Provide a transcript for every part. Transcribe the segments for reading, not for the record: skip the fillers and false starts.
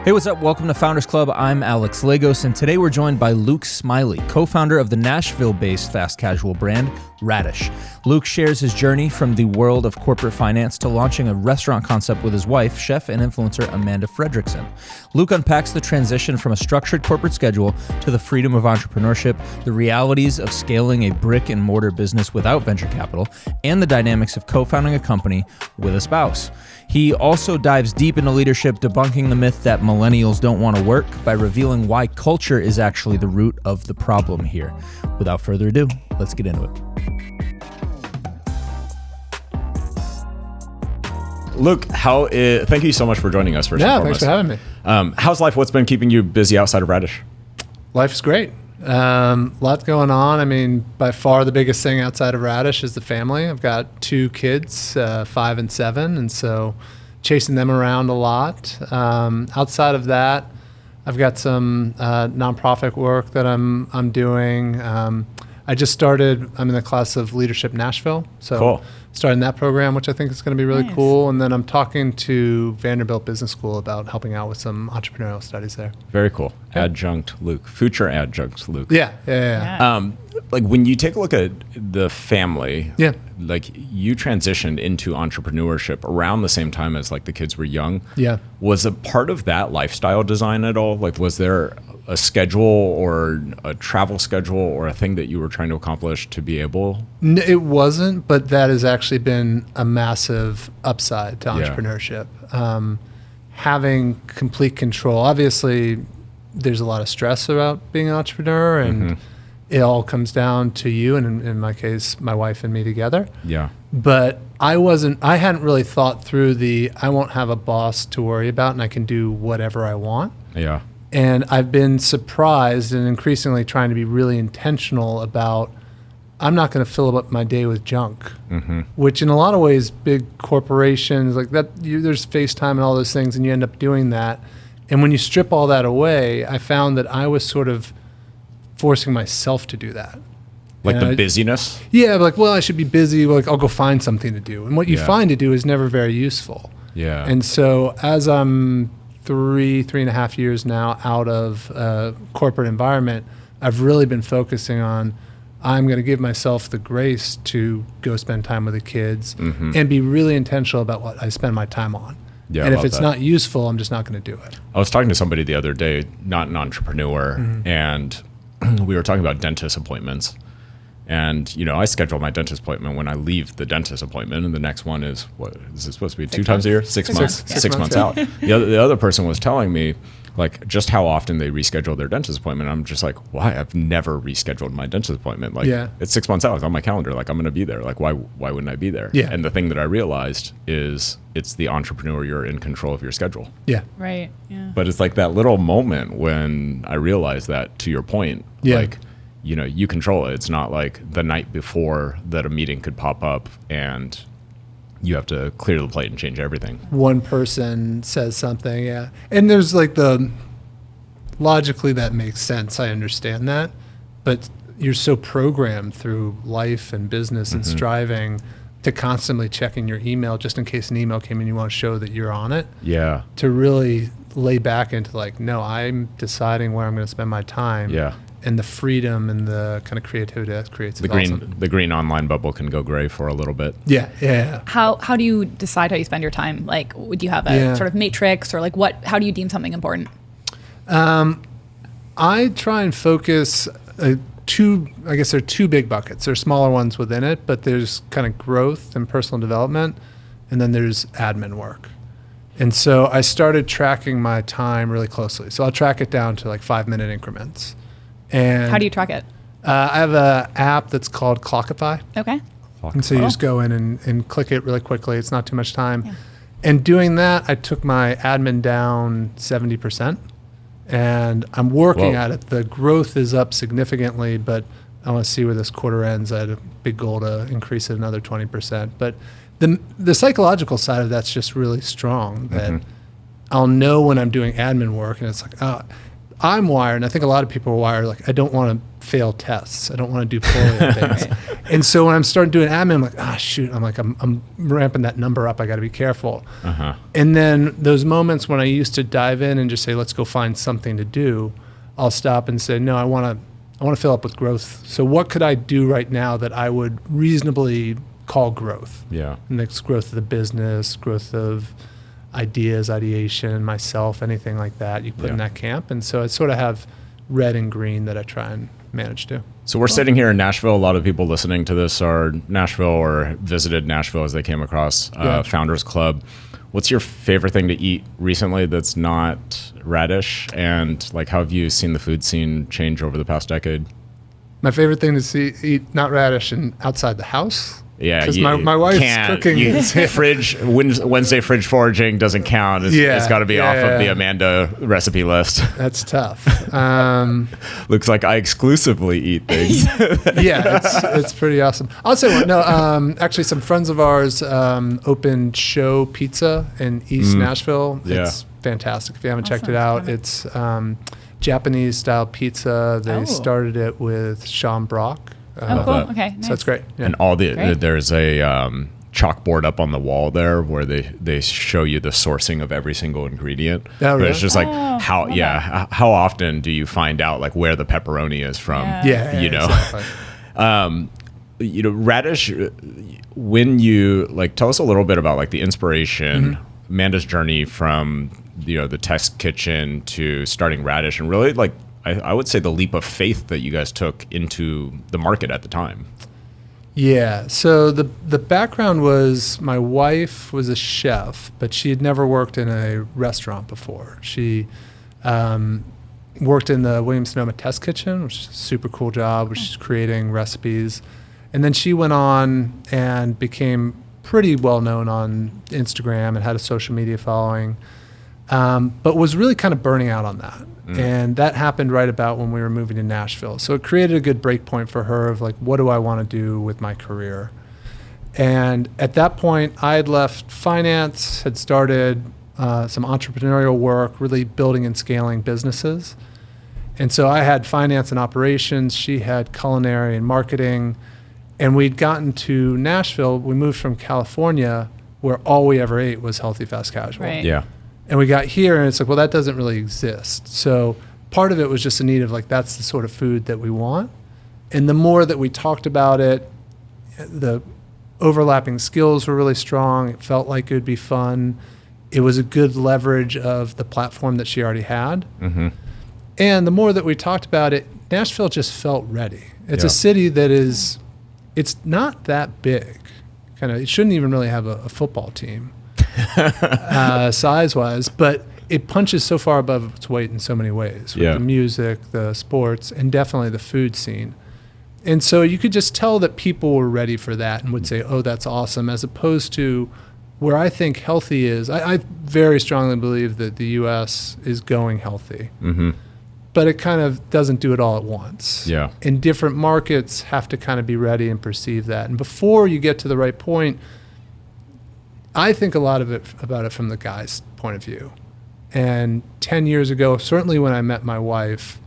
Hey, what's up? Welcome to Founders Club. I'm Alex Lagos, and today we're joined by Luke Smiley, co-founder of the Nashville-based fast casual brand, Radish. Luke shares his journey from the world of corporate finance to launching a restaurant concept with his wife, chef and influencer Amanda Frederickson. Luke unpacks the transition from a structured corporate schedule to the freedom of entrepreneurship, the realities of scaling a brick-and-mortar business without venture capital, and the dynamics of co-founding a company with a spouse. He also dives deep into leadership, debunking the myth that millennials don't want to work by revealing why culture is actually the root of the problem here. Without further ado, let's get into it. Luke, thank you so much for joining us. Thanks for having me. How's life? What's been keeping you busy outside of Radish? Life's great. Lots going on. I mean, by far the biggest thing outside of Radish is the family. I've got 2 kids, 5 and 7, and so chasing them around a lot. Outside of that, I've got some nonprofit work that I'm doing. I just started. I'm in the class of Leadership Nashville, so cool. Starting that program, which I think is going to be really Nice. cool. And then I'm talking to Vanderbilt Business School about helping out with some entrepreneurial studies there. Very cool. Adjunct Luke, future adjunct Luke. Yeah. Like when you take a look at the family, Yeah. like you transitioned into entrepreneurship around the same time as like the kids were young. Yeah. Was a part of that lifestyle design at all? Like was there a schedule or a travel schedule or a thing that you were trying to accomplish to be able? It wasn't, but that has actually been a massive upside to entrepreneurship. Having complete control. Obviously, there's a lot of stress about being an entrepreneur, and it all comes down to you, and in my case, my wife and me together. Yeah. But I hadn't really thought through I won't have a boss to worry about, and I can do whatever I want. Yeah. And I've been surprised and increasingly trying to be really intentional about, I'm not going to fill up my day with junk, which in a lot of ways, big corporations like that, there's FaceTime and all those things, and you end up doing that. And when you strip all that away, I found that I was sort of forcing myself to do that. Like and the busyness? Yeah, like, well, I should be busy. Like, I'll go find something to do. And what you find to do is never very useful. Yeah. And so as I'm 3.5 years now out of a corporate environment, I've really been focusing on, I'm going to give myself the grace to go spend time with the kids and be really intentional about what I spend my time on. Yeah, and if it's not useful, I'm just not going to do it. I was talking to somebody the other day, not an entrepreneur, and we were talking about dentist appointments. And, I schedule my dentist appointment when I leave the dentist appointment, and the next one is, what is it supposed to be, 2 times a year? 6 months. 6 months out. The other person was telling me, like, just how often they reschedule their dentist appointment. I'm just like, why? I've never rescheduled my dentist appointment. Like, it's 6 months out. It's on my calendar. Like, I'm going to be there. Like, why wouldn't I be there? Yeah. And the thing that I realized is it's the entrepreneur, you're in control of your schedule. Yeah. Right. Yeah. But it's like that little moment when I realized that, to your point, like, you control it. It's not like the night before that a meeting could pop up and you have to clear the plate and change everything. One person says something, and there's like logically that makes sense. I understand that, but you're so programmed through life and business and striving to constantly checking your email just in case an email came in, you want to show that you're on it. Yeah. To really lay back into like, no, I'm deciding where I'm going to spend my time. Yeah. And the freedom and the kind of creativity that creates. The green online bubble can go gray for a little bit. Yeah. How do you decide how you spend your time? Like, would you have a sort of matrix, or like how do you deem something important? I try and focus I guess there are 2 big buckets. There's smaller ones within it, but there's kind of growth and personal development, and then there's admin work. And so I started tracking my time really closely. So I'll track it down to like 5-minute increments. And How do you track it? I have an app that's called Clockify. Okay. And so you just go in and click it really quickly. It's not too much time. Yeah. And doing that, I took my admin down 70%. And I'm working at it. The growth is up significantly, but I want to see where this quarter ends. I had a big goal to increase it another 20%. But the psychological side of that's just really strong, that I'll know when I'm doing admin work, and it's like, I'm wired, and I think a lot of people are wired, like, I don't want to fail tests. I don't want to do poorly at things. And so when I'm starting doing admin, I'm like, shoot. I'm ramping that number up. I got to be careful. And then those moments when I used to dive in and just say, let's go find something to do, I'll stop and say, no, I want to fill up with growth. So what could I do right now that I would reasonably call growth? Yeah. And it's growth of the business, growth of ideas, ideation, myself, anything like that you put in that camp. And so I sort of have red and green that I try and manage to. So we're sitting here in Nashville. A lot of people listening to this are Nashville or visited Nashville as they came across Founders Club. What's your favorite thing to eat recently that's not Radish? And like, how have you seen the food scene change over the past decade? My favorite thing to eat not Radish and outside the house. Yeah, because my wife's cooking. Fridge Wednesday fridge foraging doesn't count. It's got to be off of the Amanda recipe list. That's tough. Looks like I exclusively eat things. It's pretty awesome. I'll say one. No, actually, some friends of ours opened Show Pizza in East Nashville. It's fantastic. If you haven't checked it out, it's Japanese style pizza. They started it with Sean Brock. Cool. Okay. Nice. So that's great. Yeah. And there's a chalkboard up on the wall there where they show you the sourcing of every single ingredient. Oh, really? But it's just like how often do you find out like where the pepperoni is from? Exactly. Radish, when you like, tell us a little bit about like the inspiration, Amanda's journey from the test kitchen to starting Radish, and really like I would say the leap of faith that you guys took into the market at the time. Yeah. So the background was my wife was a chef, but she had never worked in a restaurant before. She worked in the Williams-Sonoma test kitchen, which is a super cool job, which is creating recipes. And then she went on and became pretty well known on Instagram and had a social media following, but was really kind of burning out on that. And that happened right about when we were moving to Nashville. So it created a good break point for her of like, what do I want to do with my career? And at that point, I had left finance, had started some entrepreneurial work, really building and scaling businesses. And so I had finance and operations. She had culinary and marketing. And we'd gotten to Nashville. We moved from California, where all we ever ate was healthy fast casual. Right. Yeah. And we got here and it's like, well, that doesn't really exist. So part of it was just a need of like, that's the sort of food that we want. And the more that we talked about it, the overlapping skills were really strong. It felt like it would be fun. It was a good leverage of the platform that she already had. And the more that we talked about it, Nashville just felt ready. It's a city that it's not that big. It shouldn't even really have a football team. Size-wise, but it punches so far above its weight in so many ways, with the music, the sports, and definitely the food scene. And so you could just tell that people were ready for that and would say, oh, that's awesome, as opposed to where I think healthy is. I very strongly believe that the U.S. is going healthy, but it kind of doesn't do it all at once. Yeah. And different markets have to kind of be ready and perceive that. And before you get to the right point, I think a lot of it about it from the guy's point of view. And 10 years ago, certainly when I met my wife,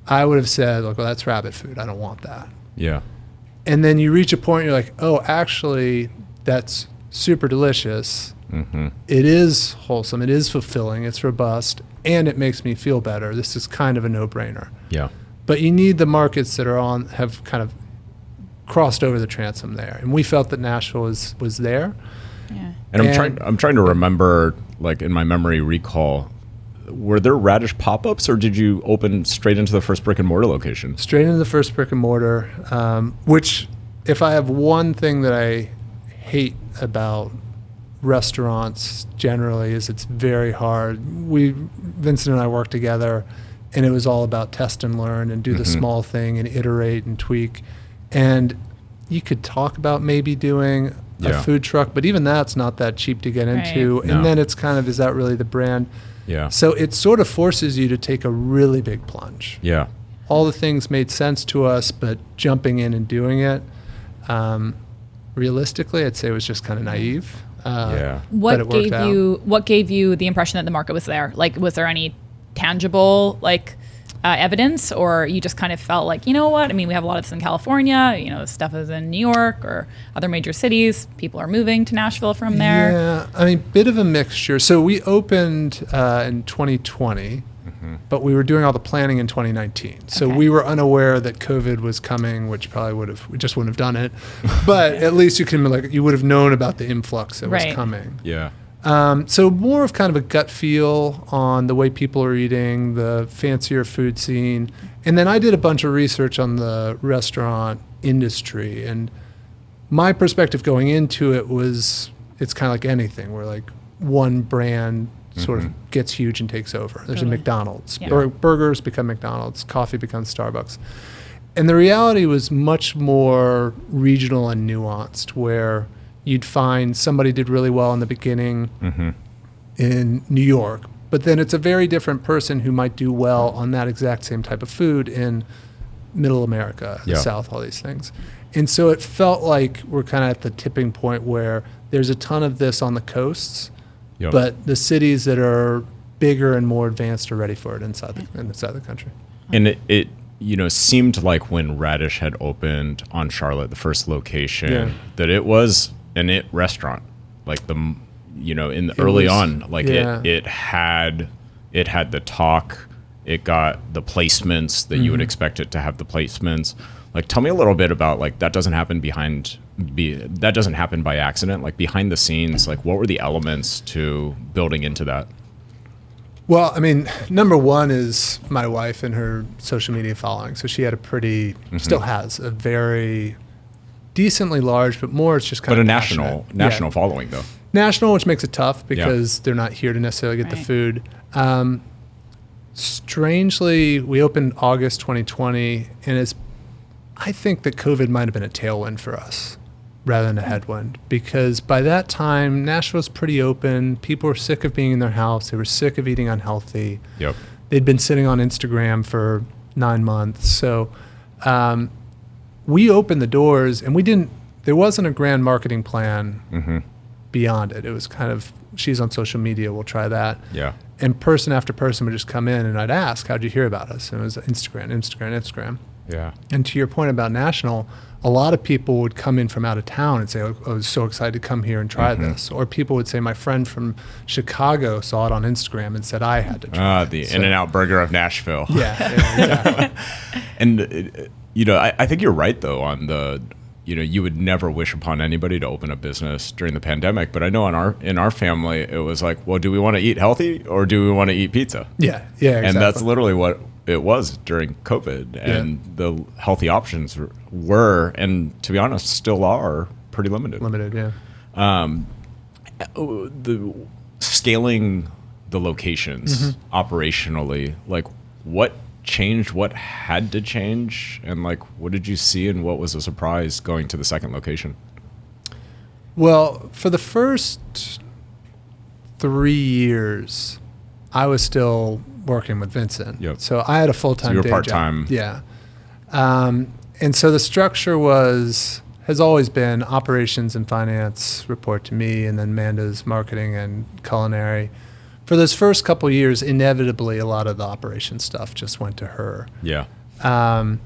I would have said, like, well, that's rabbit food. I don't want that. Yeah. And then you reach a point, you're like, oh, actually, that's super delicious. It is wholesome. It is fulfilling. It's robust. And it makes me feel better. This is kind of a no-brainer. Yeah. But you need the markets that have kind of crossed over the transom there. And we felt that Nashville was there. Yeah. And I'm trying to remember, like in my memory recall, were there Radish pop-ups or did you open straight into the first brick and mortar location? Straight into the first brick and mortar, which if I have one thing that I hate about restaurants generally is it's very hard. Vincent and I worked together and it was all about test and learn and do the small thing and iterate and tweak. And you could talk about maybe doing a food truck, but even that's not that cheap to get into. Right. And then it's kind of, is that really the brand? Yeah. So it sort of forces you to take a really big plunge. Yeah. All the things made sense to us, but jumping in and doing it, realistically, I'd say it was just kind of naive. What gave you the impression that the market was there? Like, was there any tangible evidence, or you just kind of felt like, you know what? I mean, we have a lot of this in California. You know, this stuff is in New York or other major cities. People are moving to Nashville from there. Yeah, I mean, bit of a mixture. So we opened in 2020, but we were doing all the planning in 2019. So we were unaware that COVID was coming, which probably we just wouldn't have done it. But at least you would have known about the influx that was coming. Yeah. So more of kind of a gut feel on the way people are eating, the fancier food scene. And then I did a bunch of research on the restaurant industry. And my perspective going into it was, it's kind of like anything where like one brand sort of gets huge and takes over. There's a McDonald's. Yeah. Burgers become McDonald's. Coffee becomes Starbucks. And the reality was much more regional and nuanced, where you'd find somebody did really well in the beginning in New York, but then it's a very different person who might do well on that exact same type of food in Middle America, the South, all these things. And so it felt like we're kind of at the tipping point where there's a ton of this on the coasts, but the cities that are bigger and more advanced are ready for it inside the country. And it seemed like when Radish had opened on Charlotte, the first location, that it was an it restaurant, like early on, like it had the talk, it got the placements that you would expect it to have the placements. Like, tell me a little bit about, like, that doesn't happen by accident, like behind the scenes, like what were the elements to building into that? Well, I mean, number one is my wife and her social media following. So she had still has a very decently large, but more it's just kind of national following though. National, which makes it tough because they're not here to necessarily get the food. Strangely, we opened August 2020, and I think that COVID might have been a tailwind for us rather than a headwind, because by that time, Nashville's pretty open. People were sick of being in their house. They were sick of eating unhealthy. Yep. They'd been sitting on Instagram for 9 months. So we opened the doors, and there wasn't a grand marketing plan beyond it. It was kind of, she's on social media, we'll try that. Yeah. And person after person would just come in, and I'd ask, how'd you hear about us? And it was Instagram. Yeah. And to your point about national, a lot of people would come in from out of town and say, oh, I was so excited to come here and try this. Or people would say, my friend from Chicago saw it on Instagram and said I had to try it. The In-N-Out Burger of Nashville. Yeah, exactly. And, I think you're right, though, on the, you would never wish upon anybody to open a business during the pandemic. But I know in our family, it was like, well, do we want to eat healthy or do we want to eat pizza? Yeah, exactly. And that's literally what it was during COVID, and the healthy options were, and to be honest, still are pretty limited. The scaling the locations operationally, like what changed, what had to change, and like what did you see, and what was a surprise going to the second location? Well, for the first 3 years, I was still working with Vincent. Yep. So I had a full-time day job. So you were part-time. Yeah. And so the structure has always been operations and finance report to me, and then Amanda's marketing and culinary. For those first couple of years, inevitably, a lot of the operations stuff just went to her. Yeah. And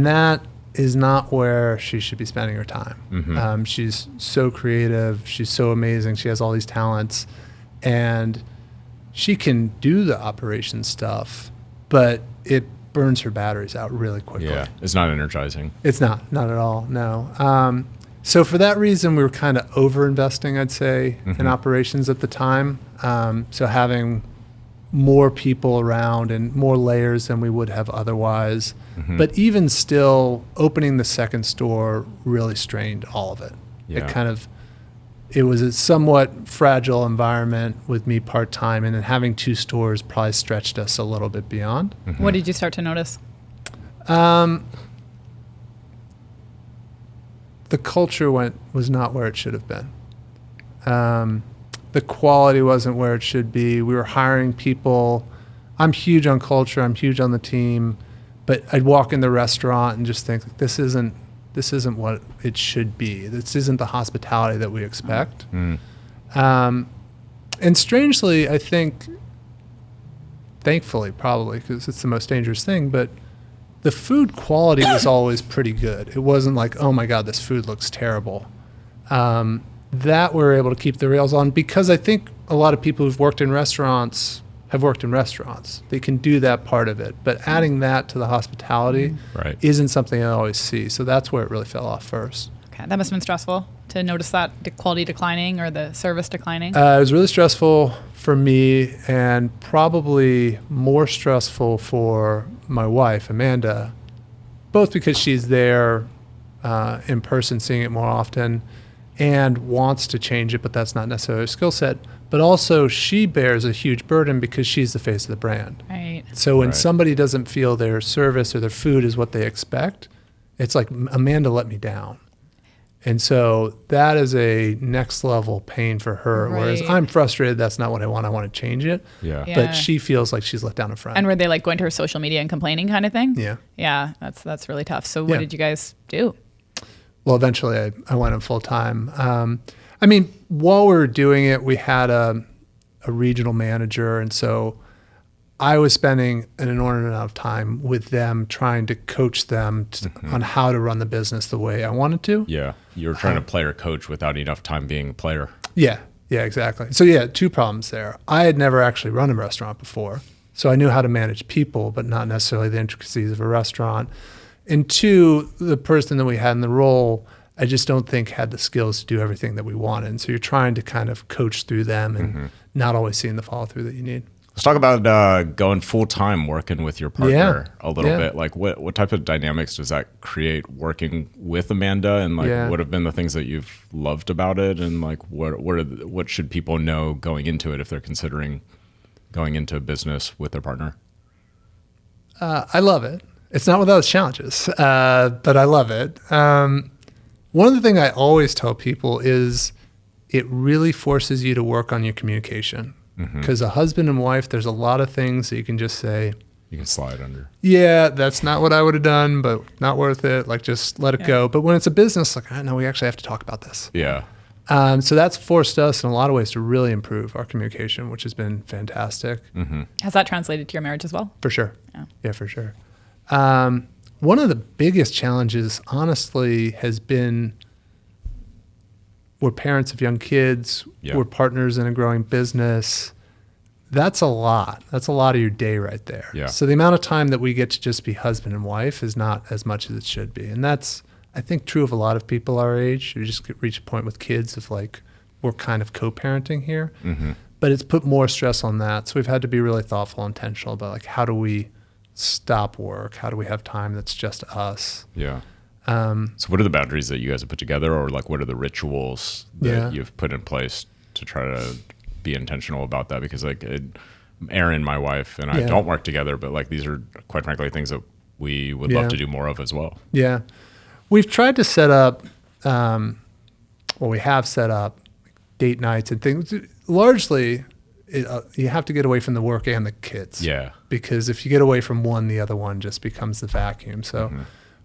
that is not where she should be spending her time. She's so creative. She's so amazing. She has all these talents. And she can do the operation stuff, but it burns her batteries out really quickly. Yeah, it's not energizing. It's not at all, no. So for that reason, we were kind of over-investing, I'd say, in operations at the time. So having more people around and more layers than we would have otherwise. But even still, opening the second store really strained all of it. Yeah. It was a somewhat fragile environment with me part-time, and then having 2 stores probably stretched us a little bit beyond. What did you start to notice? The culture was not where it should have been. The quality wasn't where it should be. We were hiring people. I'm huge on culture. I'm huge on the team. But I'd walk in the restaurant and just think, this isn't what it should be. This isn't the hospitality that we expect. And strangely, I think thankfully, probably, because it's the most dangerous thing. But the food quality was always pretty good. It wasn't like, oh my God, this food looks terrible. That we're able to keep the rails on, because I think a lot of people who've worked in restaurants have worked in restaurants. They can do that part of it. But adding that to the hospitality Right. isn't something I always see. So that's where it really fell off first. Okay, that must have been stressful to notice that quality declining or the service declining. It was really stressful for me, and probably more stressful for my wife, Amanda, both because she's there in person, seeing it more often, and wants to change it, but that's not necessarily a skill set. But also, she bears a huge burden because she's the face of the brand. Right. So when Right. somebody doesn't feel their service or their food is what they expect, it's like, Amanda let me down. And so that is a next level pain for her. Whereas Right. I'm frustrated, that's not what I want. I want to change it. Yeah. Yeah. But she feels like she's let down a friend. And were they like going to her social media and complaining kind of thing? Yeah. Yeah, that's really tough. So what Yeah. did you guys do? Well, eventually I went in full time. While we were doing it, we had a regional manager. And so I was spending an inordinate amount of time with them, trying to coach them on how to run the business the way I wanted to. Yeah. You're trying to player coach without enough time being a player. Yeah, exactly. So yeah, two problems there. I had never actually run a restaurant before. So I knew how to manage people, but not necessarily the intricacies of a restaurant. And two, the person that we had in the role, I just don't think had the skills to do everything that we wanted. And so you're trying to kind of coach through them and not always seeing the follow through that you need. Let's talk about going full time working with your partner a little Yeah. bit. Like what type of dynamics does that create working with Amanda, and like Yeah. what have been the things that you've loved about it, and like what should people know going into it if they're considering going into business with their partner? I love it. It's not without its challenges, but I love it. One of the things I always tell people is it really forces you to work on your communication. Because a husband and wife, there's a lot of things that you can just say, You can slide under. yeah, that's not what I would have done, but not worth it. Like, just let it go. But when it's a business, like, I know we actually have to talk about this. Yeah. So that's forced us in a lot of ways to really improve our communication, which has been fantastic. Has that translated to your marriage as well? For sure. Yeah. Yeah, for sure. One of the biggest challenges, honestly, has been we're parents of young kids. Yeah. We're partners in a growing business. That's a lot. That's a lot of your day right there. Yeah. So the amount of time that we get to just be husband and wife is not as much as it should be. And that's, I think, true of a lot of people our age. You just reach a point with kids of like, we're kind of co-parenting here. But it's put more stress on that. So we've had to be really thoughtful and intentional about like, how do we stop work? How do we have time that's just us? Yeah. So what are the boundaries that you guys have put together, or like what are the rituals that you've put in place to try to be intentional about that? Because like Erin, my wife, and I don't work together, but like these are quite frankly things that we would love to do more of as well. Yeah. We've tried to set up, we have set up date nights and things. Largely, you have to get away from the work and the kids. Yeah. Because if you get away from one, the other one just becomes the vacuum. So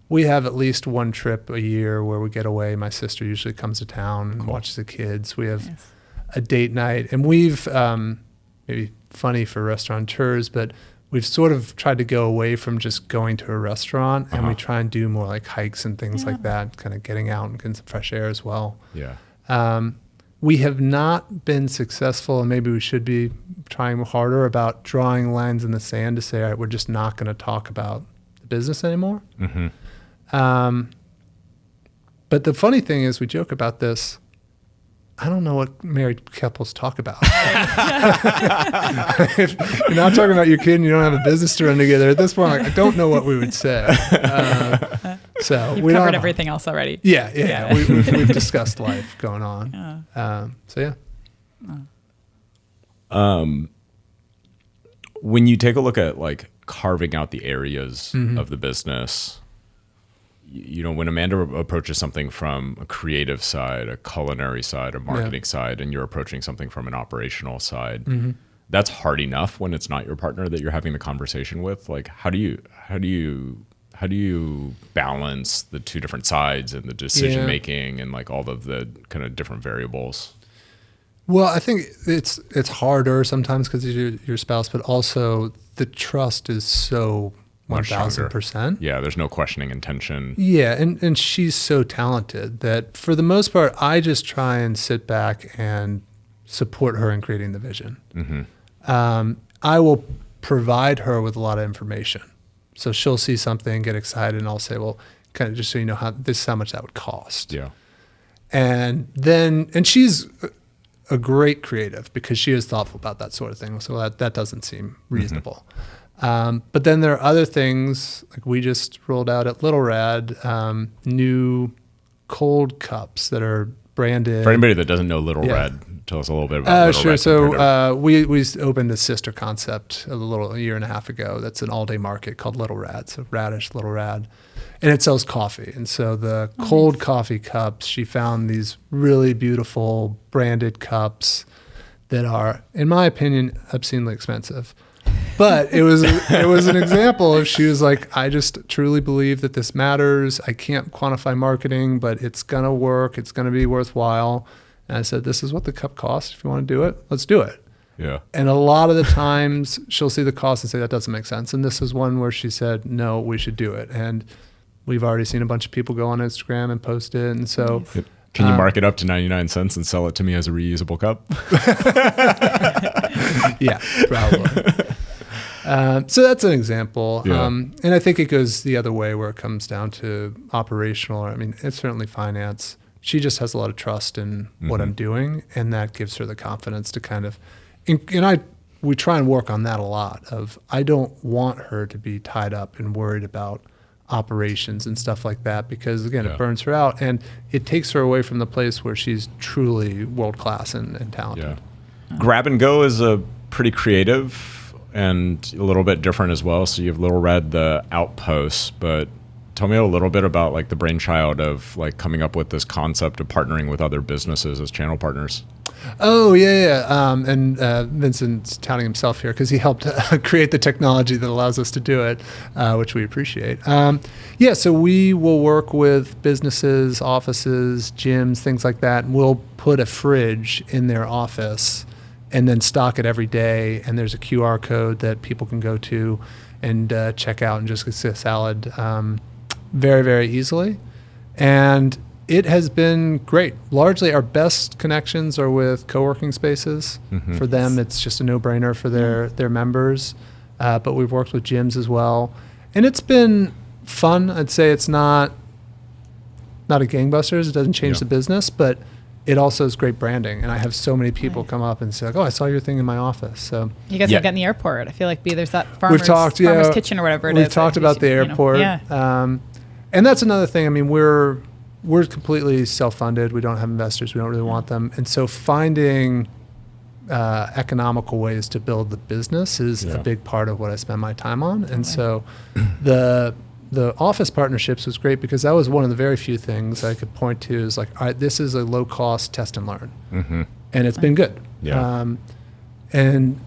we have at least one trip a year where we get away. My sister usually comes to town and watches the kids. We have a date night. And we've, maybe funny for restaurateurs, but we've sort of tried to go away from just going to a restaurant, and we try and do more like hikes and things like that, kind of getting out and getting some fresh air as well. Yeah. We have not been successful, and maybe we should be trying harder about drawing lines in the sand to say, all right, we're just not going to talk about the business anymore. But the funny thing is, we joke about this. I don't know what married couples talk about. If you're not talking about your kid and you don't have a business to run together, at this point, like, I don't know what we would say. So You've we covered don't everything else already. Yeah. We've discussed life going on. When you take a look at like carving out the areas of the business, you know, when Amanda approaches something from a creative side, a culinary side, a marketing side, and you're approaching something from an operational side, that's hard enough when it's not your partner that you're having the conversation with. Like, how do you balance the two different sides and the decision making and like all of the kind of different variables? Well, I think it's harder sometimes because of your spouse, but also the trust is so Much stronger. 1,000%. Yeah, there's no questioning intention. Yeah, and she's so talented that for the most part, I just try and sit back and support her in creating the vision. I will provide her with a lot of information. So she'll see something, get excited, and I'll say, well, kind of just so you know, this is how much that would cost. Yeah. And she's a great creative because she is thoughtful about that sort of thing. So that doesn't seem reasonable. But then there are other things, like we just rolled out at Little Rad, new cold cups that are branded. For anybody that doesn't know Little Red, tell us a little bit about Little Sure. Red. So we opened a sister concept a year and a half ago. That's an all-day market called Little Rad. So Radish, Little Rad. And it sells coffee. And so the cold coffee cups, she found these really beautiful branded cups that are, in my opinion, obscenely expensive. But it was an example of, she was like, I just truly believe that this matters. I can't quantify marketing, but it's going to work. It's going to be worthwhile. And I said, this is what the cup costs. If you want to do it, let's do it. Yeah. And a lot of the times she'll see the cost and say, that doesn't make sense. And this is one where she said, no, we should do it. And we've already seen a bunch of people go on Instagram and post it. And so... Can you mark it up to 99 cents and sell it to me as a reusable cup? Yeah, probably. So that's an example. Yeah. And I think it goes the other way where it comes down to operational. I mean, it's certainly finance. She just has a lot of trust in what I'm doing, and that gives her the confidence to kind of, we try and work on that a lot of, I don't want her to be tied up and worried about operations and stuff like that, because again, it burns her out and it takes her away from the place where she's truly world-class and talented. Yeah. Grab and Go is a pretty creative and a little bit different as well. So you have Little Red, the Outpost, but tell me a little bit about like the brainchild of like coming up with this concept of partnering with other businesses as channel partners. Oh, yeah. And Vincent's touting himself here because he helped create the technology that allows us to do it, which we appreciate. So we will work with businesses, offices, gyms, things like that, and we'll put a fridge in their office and then stock it every day. And there's a QR code that people can go to and check out and just get a salad very, very easily. And it has been great. Largely, our best connections are with co-working spaces. For them, it's just a no-brainer for their members. But we've worked with gyms as well, and it's been fun. I'd say it's not a gangbusters. It doesn't change the business, but it also is great branding. And I have so many people come up and say, like, "Oh, I saw your thing in my office." So you guys have got in the airport. I feel like there's that farmer's kitchen or whatever it is. We've talked about the airport. And that's another thing. I mean, we're completely self-funded. We don't have investors. We don't really want them. And so finding economical ways to build the business is a big part of what I spend my time on. And so the office partnerships was great because that was one of the very few things I could point to is like, all right, this is a low-cost test and learn. And it's been good. And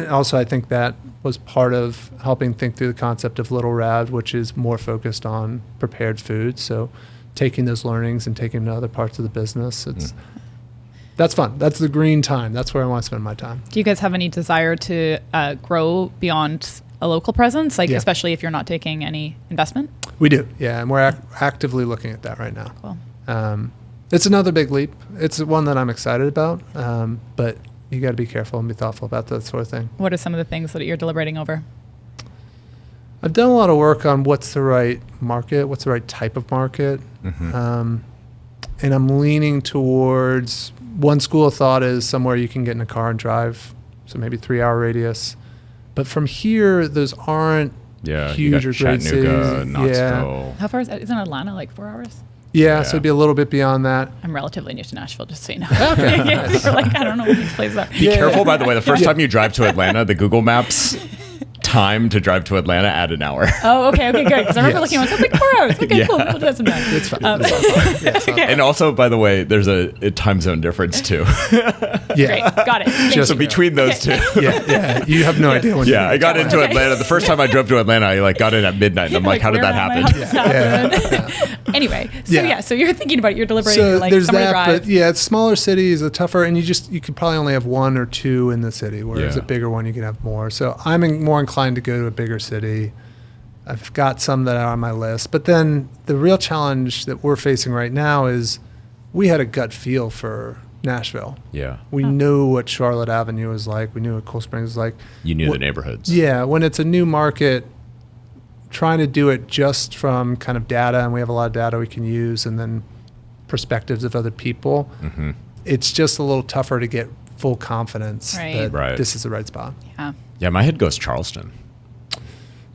also I think that was part of helping think through the concept of Little Rad, which is more focused on prepared food. So taking those learnings and taking them to other parts of the business, that's fun. That's the green time. That's where I want to spend my time. Do you guys have any desire to grow beyond a local presence, especially if you're not taking any investment? We do, and we're actively looking at that right now. Cool. It's another big leap. It's one that I'm excited about, but you got to be careful and be thoughtful about that sort of thing. What are some of the things that you're deliberating over? I've done a lot of work on what's the right market, what's the right type of market. And I'm leaning towards, one school of thought is somewhere you can get in a car and drive, so maybe 3-hour radius. But from here, those aren't huge or great cities. Knoxville. How far is that? Isn't Atlanta like 4 hours? So it'd be a little bit beyond that. I'm relatively new to Nashville, just so you know. Okay. You're like, I don't know what these places are. Be careful, by the way, the first time you drive to Atlanta, the Google Maps time to drive to Atlanta, add an hour. Oh, okay, good. Because I remember looking at it, it's like 4 hours. Okay, cool. We'll do some time. It's fine. And also, by the way, there's a time zone difference too. Great, got it. So between those two. You have no idea when I got into Atlanta. The first time I drove to Atlanta, I got in at midnight, and I'm like, how did that happen? Anyway, so you're thinking about it, you're deliberating, So you're like there's somewhere to that, drive. but yeah, smaller cities are tougher, and you could probably only have one or two in the city, whereas Yeah. a bigger one you can have more. So I'm more inclined to go to a bigger city. I've got some that are on my list, but then the real challenge that we're facing right now is we had a gut feel for Nashville. Yeah. We knew what Charlotte Avenue was like. We knew what Cool Springs was like. You knew the neighborhoods. Yeah, when it's a new market, trying to do it just from kind of data, and we have a lot of data we can use, and then perspectives of other people, it's just a little tougher to get full confidence that Right. this is the right spot. Yeah. Yeah, my head goes Charleston.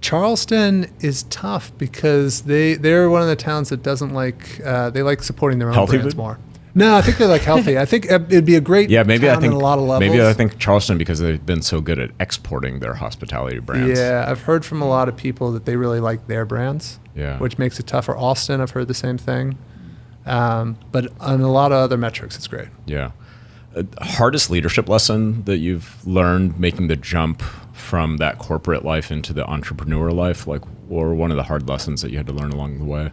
Charleston is tough because they're one of the towns that doesn't like they like supporting their own Healthy brands food? more. No, I think they like healthy. I think it'd be a great Yeah, maybe town I think on a lot of levels. maybe I think Charleston because they've been so good at exporting their hospitality brands. Yeah, I've heard from a lot of people that they really like their brands, Yeah. which makes it tougher. Austin, I've heard the same thing. But on a lot of other metrics, it's great. Yeah. Hardest leadership lesson that you've learned making the jump from that corporate life into the entrepreneur life, like, or one of the hard lessons that you had to learn along the way?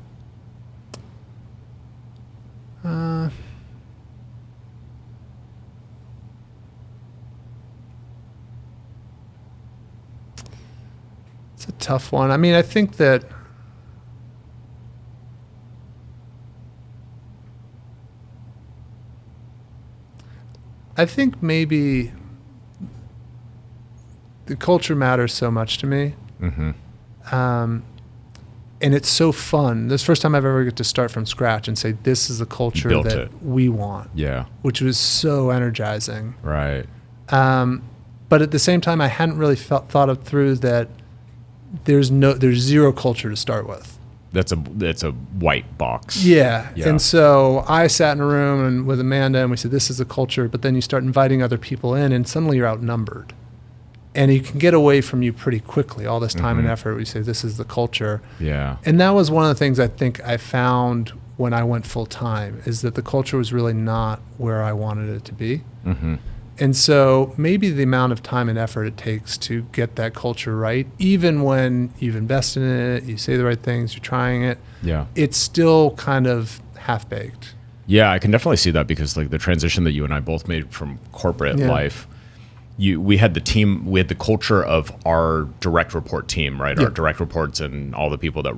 It's a tough one. I mean, I think that maybe the culture matters so much to me. And it's so fun. This is the first time I've ever get to start from scratch and say, this is the culture Built that it. we want, Yeah. which was so energizing. Right. But at the same time, I hadn't really thought it through that there's zero culture to start with. That's a white box. Yeah. Yeah. And so I sat in a room and with Amanda and we said, this is a culture, but then you start inviting other people in and suddenly you're outnumbered. And it can get away from you pretty quickly. All this time and effort, we say, this is the culture. Yeah. And that was one of the things I think I found when I went full time, is that the culture was really not where I wanted it to be. And so maybe the amount of time and effort it takes to get that culture right, even when you've invested in it, you say the right things, you're trying it, Yeah. it's still kind of half-baked. Yeah, I can definitely see that because like the transition that you and I both made from corporate life, we had the culture of our direct report team, right? Yeah. Our direct reports and all the people that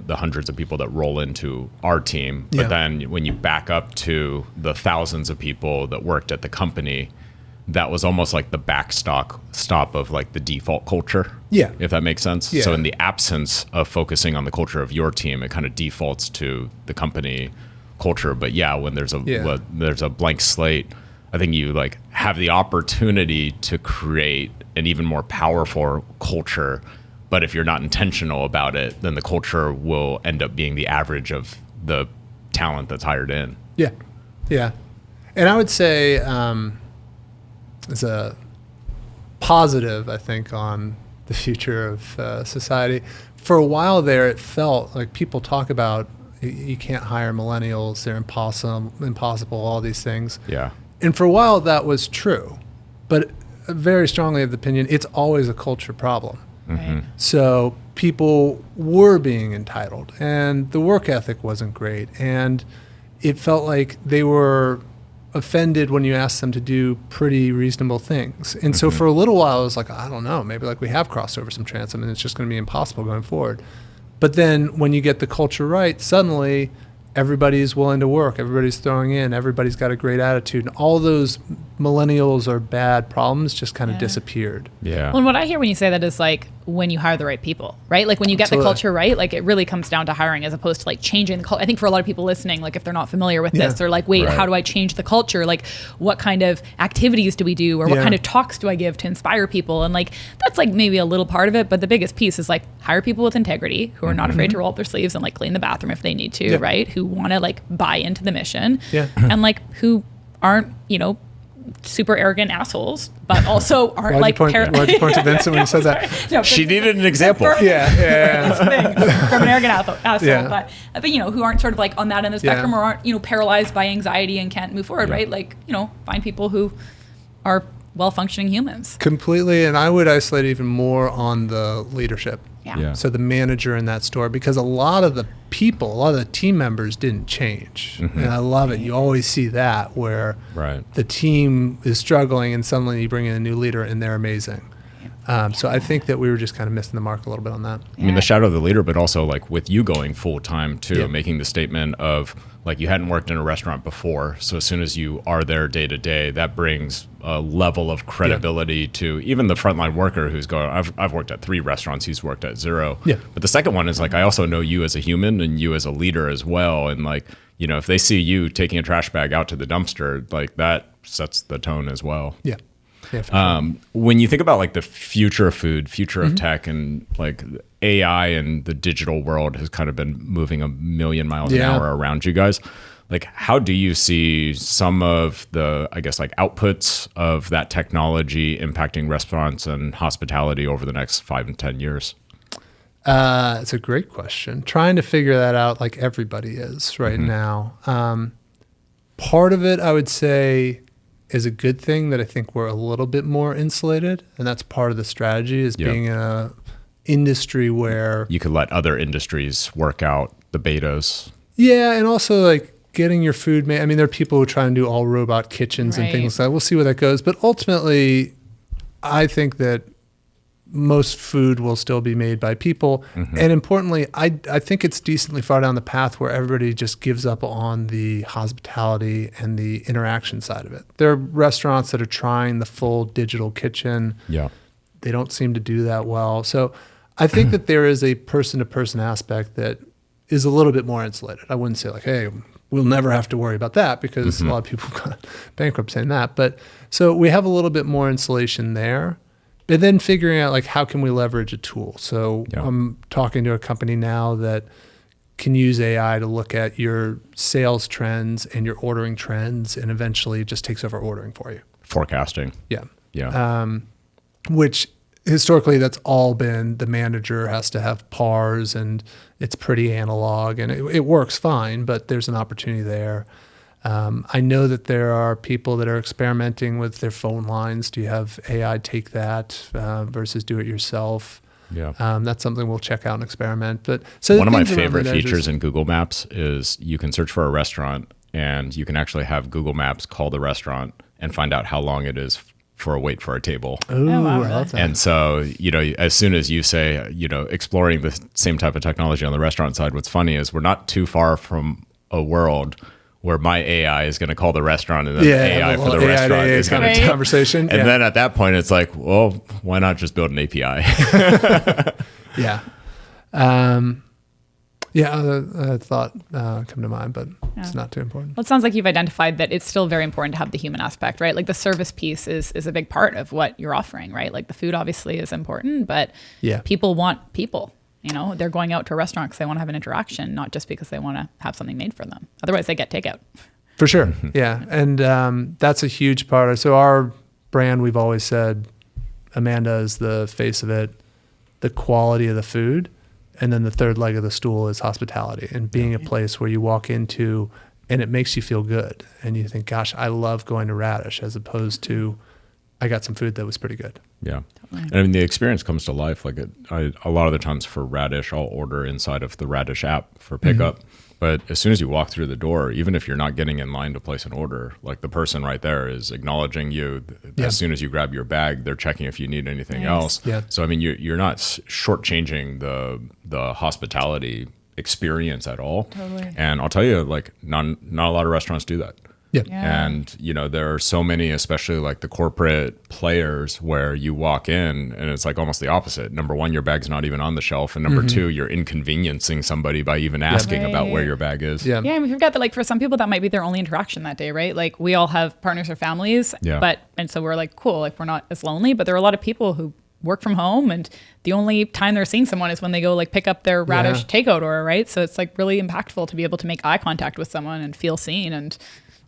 the hundreds of people that roll into our team. But then when you back up to the thousands of people that worked at the company, that was almost like the stop of like the default culture. Yeah. If that makes sense. Yeah. So in the absence of focusing on the culture of your team, it kind of defaults to the company culture. But yeah, when there's a blank slate, I think you like have the opportunity to create an even more powerful culture. But if you're not intentional about it, then the culture will end up being the average of the talent that's hired in. Yeah. Yeah. And I would say, as a positive, I think, on the future of society, for a while there, it felt like people talk about you can't hire millennials, they're impossible, all these things. Yeah. And for a while, that was true. But very strongly of the opinion, it's always a culture problem. Right. So people were being entitled, and the work ethic wasn't great. And it felt like they were offended when you asked them to do pretty reasonable things. And so for a little while, I was like, I don't know, maybe like we have crossed over some transom and it's just going to be impossible going forward. But then when you get the culture right, suddenly everybody's willing to work, everybody's throwing in, everybody's got a great attitude, and all those millennials or bad problems just kind of disappeared. Yeah. Well, and what I hear when you say that is like when you hire the right people, right? Like when you get the Absolutely. culture right, like it really comes down to hiring as opposed to like changing the culture. I think for a lot of people listening, like if they're not familiar with this, they're like, wait, Right. how do I change the culture? Like what kind of activities do we do? Or what Yeah. kind of talks do I give to inspire people? And like, that's like maybe a little part of it. But the biggest piece is like hire people with integrity who are not afraid to roll up their sleeves and like clean the bathroom if they need to, Yeah. right? Who want to like buy into the mission Yeah. and like who aren't, super arrogant assholes, but also aren't Why'd you point to Vincent when you said that? No, She needed an example. Yeah. from an arrogant asshole, Yeah. but who aren't sort of like on that end of the spectrum Yeah. or aren't paralyzed by anxiety and can't move forward, right? Like find people who are well-functioning humans. Completely, and I would isolate even more on the leadership. Yeah. So the manager in that store, because a lot of the people, a lot of the team members didn't change. And I love it. You always see that where the team is struggling and suddenly you bring in a new leader and they're amazing. So I think that we were just kind of missing the mark a little bit on that. I mean, the shadow of the leader, but also like with you going full time too, making the statement of like you hadn't worked in a restaurant before. So as soon as you are there day to day, that brings a level of credibility to even the frontline worker who's going, I've worked at 3 restaurants, he's worked at 0. Yeah. But the second one is like, I also know you as a human and you as a leader as well. And like, you know, if they see you taking a trash bag out to the dumpster, like that sets the tone as well. Yeah. Yeah, for sure. When you think about like the future of food, future of tech, and like AI and the digital world has kind of been moving a million miles an hour around you guys. Like, how do you see some of the, I guess, like outputs of that technology impacting restaurants and hospitality over the next 5 and 10 years? It's a great question. Trying to figure that out like everybody is right now. Part of it, I would say, is a good thing that I think we're a little bit more insulated. And that's part of the strategy is being in a industry where you could let other industries work out the betas. Yeah. And also like getting your food made. I mean, there are people who try and do all robot kitchens and things like that. We'll see where that goes. But ultimately, I think that most food will still be made by people. And importantly, I think it's decently far down the path where everybody just gives up on the hospitality and the interaction side of it. There are restaurants that are trying the full digital kitchen. Yeah. They don't seem to do that well. So I think that there is a person-to-person aspect that is a little bit more insulated. I wouldn't say like, hey, we'll never have to worry about that, because a lot of people got bankrupt saying that. But so we have a little bit more insulation there. But then figuring out like how can we leverage a tool. So I'm talking to a company now that can use AI to look at your sales trends and your ordering trends, and eventually it just takes over ordering for you. Forecasting. Yeah. Which historically that's all been the manager has to have PARs, and it's pretty analog, and it works fine, but there's an opportunity there. I know that there are people that are experimenting with their phone lines. Do you have AI take that versus do it yourself? Yeah. That's something we'll check out and experiment. But so one of my favorite features in Google Maps is you can search for a restaurant and you can actually have Google Maps call the restaurant and find out how long it is for a wait for a table. Ooh, I love that. And so, you know, as soon as you say, you know, exploring the same type of technology on the restaurant side, what's funny is we're not too far from a world where my AI is going to call the restaurant, and then the AI for the restaurant is going to conversation. And then at that point, it's like, well, why not just build an API? Yeah. A thought come to mind, but it's not too important. Well, it sounds like you've identified that it's still very important to have the human aspect, right? Like the service piece is a big part of what you're offering, right? Like the food obviously is important, but people want people. You know, they're going out to a restaurant because they want to have an interaction, not just because they want to have something made for them. Otherwise, they get takeout. For sure. Yeah. And that's a huge part. So our brand, we've always said, Amanda is the face of it, the quality of the food. And then the third leg of the stool is hospitality and being a place where you walk into and it makes you feel good. And you think, gosh, I love going to Radish, as opposed to, I got some food that was pretty good. Yeah. And I mean, the experience comes to life. Like a lot of the times for Radish, I'll order inside of the Radish app for pickup. But as soon as you walk through the door, even if you're not getting in line to place an order, like the person right there is acknowledging you. As soon as you grab your bag, they're checking if you need anything else. Yeah. So, I mean, you're not shortchanging the hospitality experience at all. Totally. And I'll tell you, like, not a lot of restaurants do that. Yeah. And, you know, there are so many, especially like the corporate players, where you walk in and it's like almost the opposite. Number one, your bag's not even on the shelf. And number two, you're inconveniencing somebody by even asking about where your bag is. Yeah. Yeah, and we forgot that like for some people that might be their only interaction that day, right? Like we all have partners or families, and so we're like, cool, like we're not as lonely, but there are a lot of people who work from home and the only time they're seeing someone is when they go like pick up their Radish takeout order, right? So it's like really impactful to be able to make eye contact with someone and feel seen and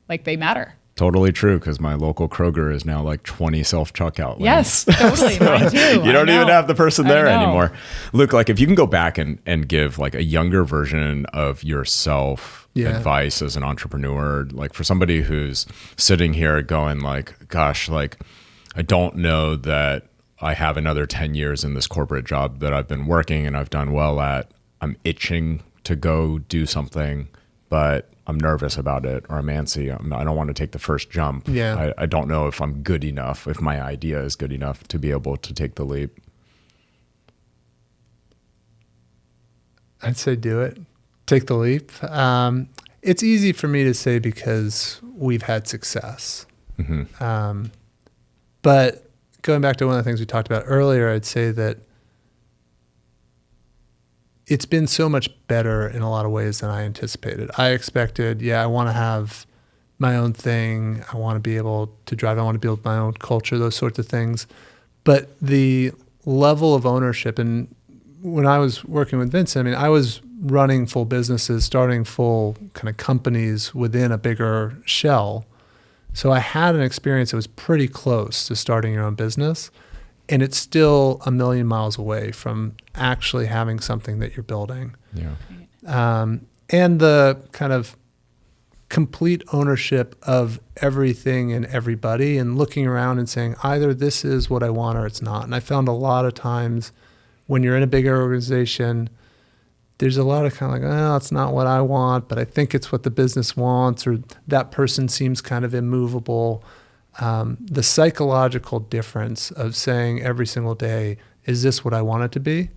like they matter. Totally true, because my local Kroger is now like 20 self-checkout lanes. Yes, totally. Mine too. You don't even have the person there anymore. Luke, like if you can go back and give like a younger version of yourself advice as an entrepreneur, like for somebody who's sitting here going like, gosh, like I don't know that I have another 10 years in this corporate job that I've been working and I've done well at. I'm itching to go do something, but I'm nervous about it, or I'm antsy. I don't want to take the first jump. Yeah. I don't know if I'm good enough, if my idea is good enough to be able to take the leap. I'd say do it. Take the leap. It's easy for me to say because we've had success. Mm-hmm. But going back to one of the things we talked about earlier, I'd say that it's been so much better in a lot of ways than I anticipated. I expected, I want to have my own thing. I want to be able to drive. I want to build my own culture, those sorts of things. But the level of ownership, and when I was working with Vincent, I was running full businesses, starting full kind of companies within a bigger shell. So I had an experience that was pretty close to starting your own business. And it's still a million miles away from actually having something that you're building. Yeah. And the kind of complete ownership of everything and everybody, and looking around and saying, either this is what I want or it's not. And I found a lot of times when you're in a bigger organization, there's a lot of kind of like, oh, it's not what I want, but I think it's what the business wants, or that person seems kind of immovable. The psychological difference of saying every single day, is this what I want it to be?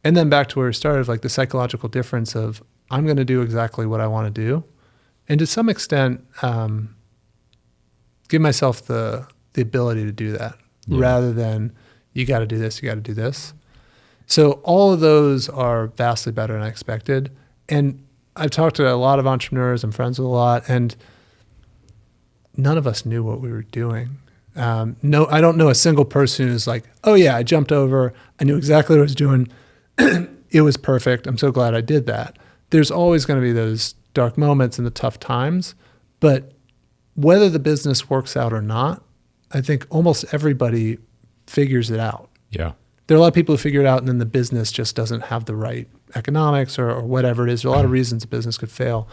And then back to where we started, like the psychological difference of, I'm going to do exactly what I want to do. And to some extent, give myself the ability to do that rather than you got to do this, you got to do this. So all of those are vastly better than I expected. And I've talked to a lot of entrepreneurs, I'm friends with a lot, and none of us knew what we were doing. No, I don't know a single person who's like, oh yeah, I jumped over. I knew exactly what I was doing. It was perfect. I'm so glad I did that. There's always going to be those dark moments and the tough times, but whether the business works out or not, I think almost everybody figures it out. Yeah. There are a lot of people who figure it out and then the business just doesn't have the right economics or whatever it is. There are a lot of reasons a business could fail,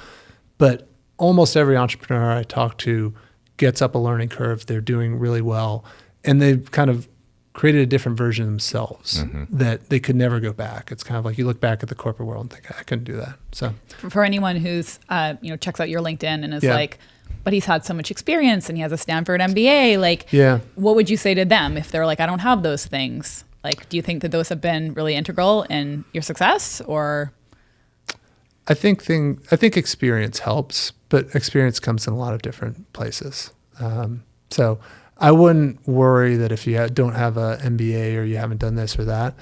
but almost every entrepreneur I talk to gets up a learning curve. They're doing really well, and they've kind of created a different version of themselves that they could never go back. It's kind of like you look back at the corporate world and think, I couldn't do that. So for anyone who's checks out your LinkedIn and is like, but he's had so much experience and he has a Stanford MBA, like, what would you say to them if they're like, I don't have those things? Like, do you think that those have been really integral in your success, or? I think experience helps, but experience comes in a lot of different places. So I wouldn't worry that if you don't have an MBA or you haven't done this or that.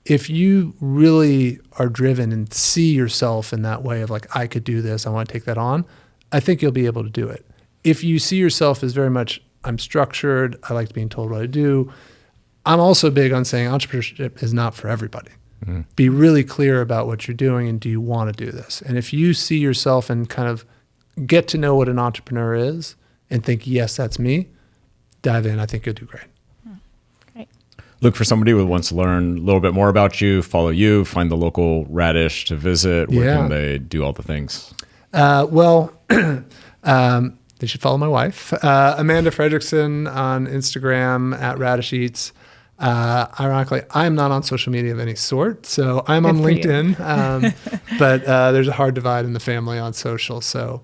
If you really are driven and see yourself in that way of like, I could do this, I want to take that on, I think you'll be able to do it. If you see yourself as very much, I'm structured, I like being told what to do. I'm also big on saying entrepreneurship is not for everybody. Mm-hmm. Be really clear about what you're doing and do you want to do this? And if you see yourself and kind of get to know what an entrepreneur is and think, yes, that's me, dive in. I think you'll do great. Great. Look for somebody who wants to learn a little bit more about you, follow you, find the local Radish to visit. Where can they do all the things? They should follow my wife, Amanda Frederickson, on Instagram at Radish Eats. Ironically, I'm not on social media of any sort, so I'm on LinkedIn, but there's a hard divide in the family on social. So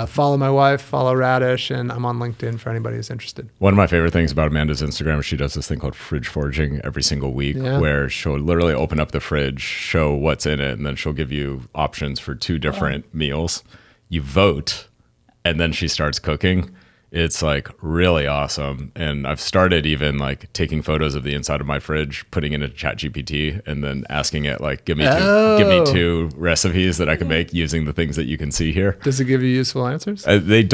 follow my wife, follow Radish, and I'm on LinkedIn for anybody who's interested. One of my favorite things about Amanda's Instagram is she does this thing called fridge foraging every single week, where she'll literally open up the fridge, show what's in it, and then she'll give you options for 2 different meals. You vote, and then she starts cooking. It's like really awesome. And I've started even like taking photos of the inside of my fridge, putting it into ChatGPT, and then asking it like, give me 2 recipes that I can make using the things that you can see here. Does it give you useful answers? It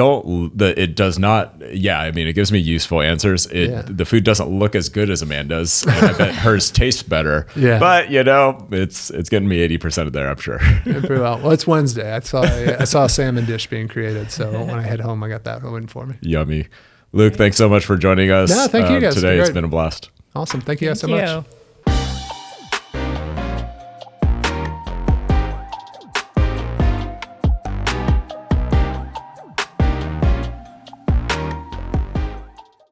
does not. Yeah. I mean, it gives me useful answers. The food doesn't look as good as Amanda's, and I bet hers tastes better. Yeah. But it's getting me 80% of there, I'm sure. Yeah, pretty well. Well, it's Wednesday. I saw a salmon dish being created. So when I head home, I got that waiting for me. Yummy. Luke, thanks so much for joining us. No, thank you guys. Today. It's been a blast. Awesome. Thank you guys so much.